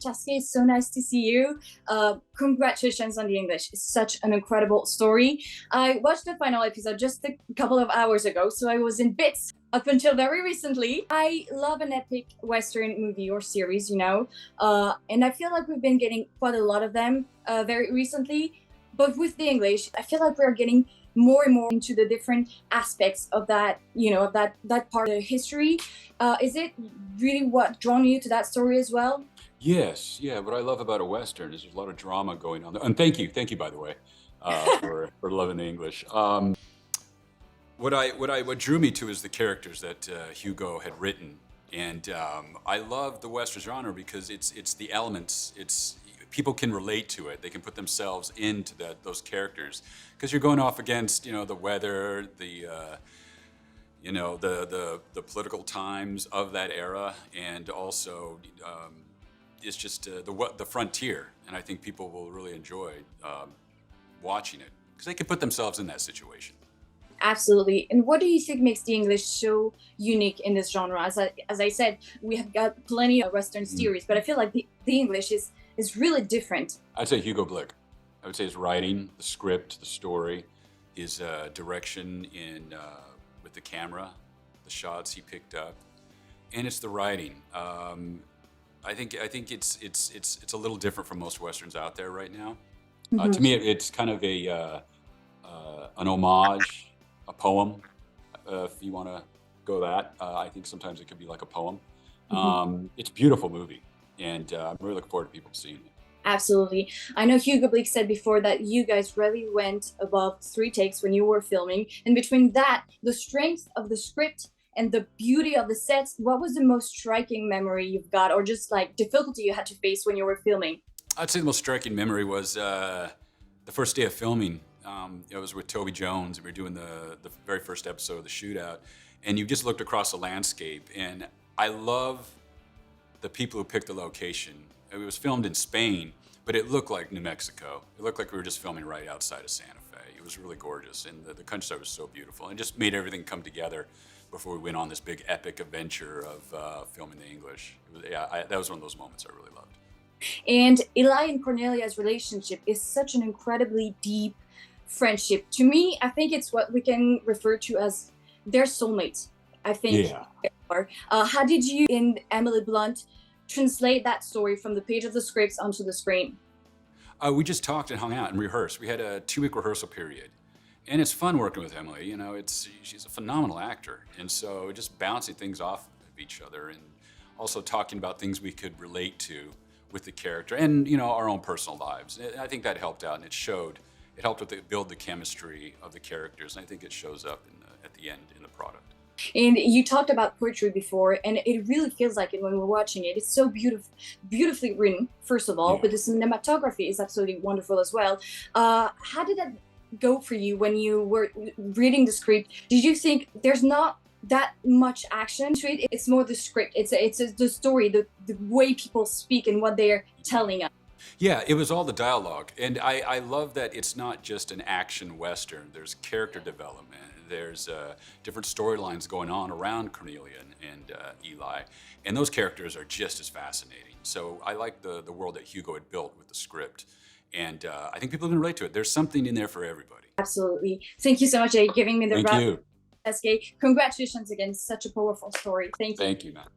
Chaske, it's so nice to see you. Congratulations on the English. It's such an incredible story. I watched the final episode just a couple of hours ago, so I was in bits up until very recently. I love an epic Western movie or series, and I feel like we've been getting quite a lot of them very recently. But with the English, I feel like we're getting more and more into the different aspects of that, that part of the history. Is it really what drawn you to that story as well? Yes, yeah. What I love about a Western is there's a lot of drama going on there. And thank you, by the way, for loving the English. What drew me to is the characters that Hugo had written, and I love the Western genre because it's the elements. It's people can relate to it. They can put themselves into those characters because you're going off against the weather, the political times of that era, and also it's just the frontier. And I think people will really enjoy watching it because they can put themselves in that situation. Absolutely. And what do you think makes the English so unique in this genre? As I said, we have got plenty of Western series, but I feel like the English is really different. I'd say Hugo Blick. I would say his writing, the script, the story, his direction in with the camera, the shots he picked up, and it's the writing. I think it's a little different from most Westerns out there right now. To me, it's kind of an homage, a poem, if you want to go that. I think sometimes it could be like a poem. It's a beautiful movie, and I'm really looking forward to people seeing it. Absolutely. I know Hugo Bleak said before that you guys really went above 3 takes when you were filming. And between that, the strength of the script and the beauty of the sets, what was the most striking memory you've got, or just like difficulty you had to face when you were filming? I'd say the most striking memory was the first day of filming. It was with Toby Jones, and we were doing the very first episode of the shootout. And you just looked across the landscape, and I love the people who picked the location. It was filmed in Spain, but it looked like New Mexico. It looked like we were just filming right outside of Santa Fe. It was really gorgeous, and the countryside was so beautiful. And it just made everything come together before we went on this big epic adventure of filming the English. That was one of those moments I really loved. And Eli and Cornelia's relationship is such an incredibly deep friendship. To me, I think it's what we can refer to as their soulmates. I think. Yeah. How did you, in Emily Blunt, translate that story from the page of the scripts onto the screen? We just talked and hung out and rehearsed. We had a 2-week rehearsal period. And it's fun working with Emily. She's a phenomenal actor. And so just bouncing things off of each other and also talking about things we could relate to with the character and, our own personal lives. I think that helped out, and it showed. It helped build the chemistry of the characters, and I think it shows up at the end in the product. And you talked about poetry before, and it really feels like it when we're watching it. It's so beautifully written, first of all, but the cinematography is absolutely wonderful as well. How did that go for you when you were reading the script? Did you think there's not that much action to it? It's more the script. It's the story, the way people speak and what they're telling us. Yeah, it was all the dialogue. And I love that it's not just an action Western. There's character development. There's different storylines going on around Cornelia and Eli. And those characters are just as fascinating. So I like the world that Hugo had built with the script. And I think people can relate to it. There's something in there for everybody. Absolutely. Thank you so much for giving me the Thank you. Chaske. Congratulations again. Such a powerful story. Thank you. Thank you, man.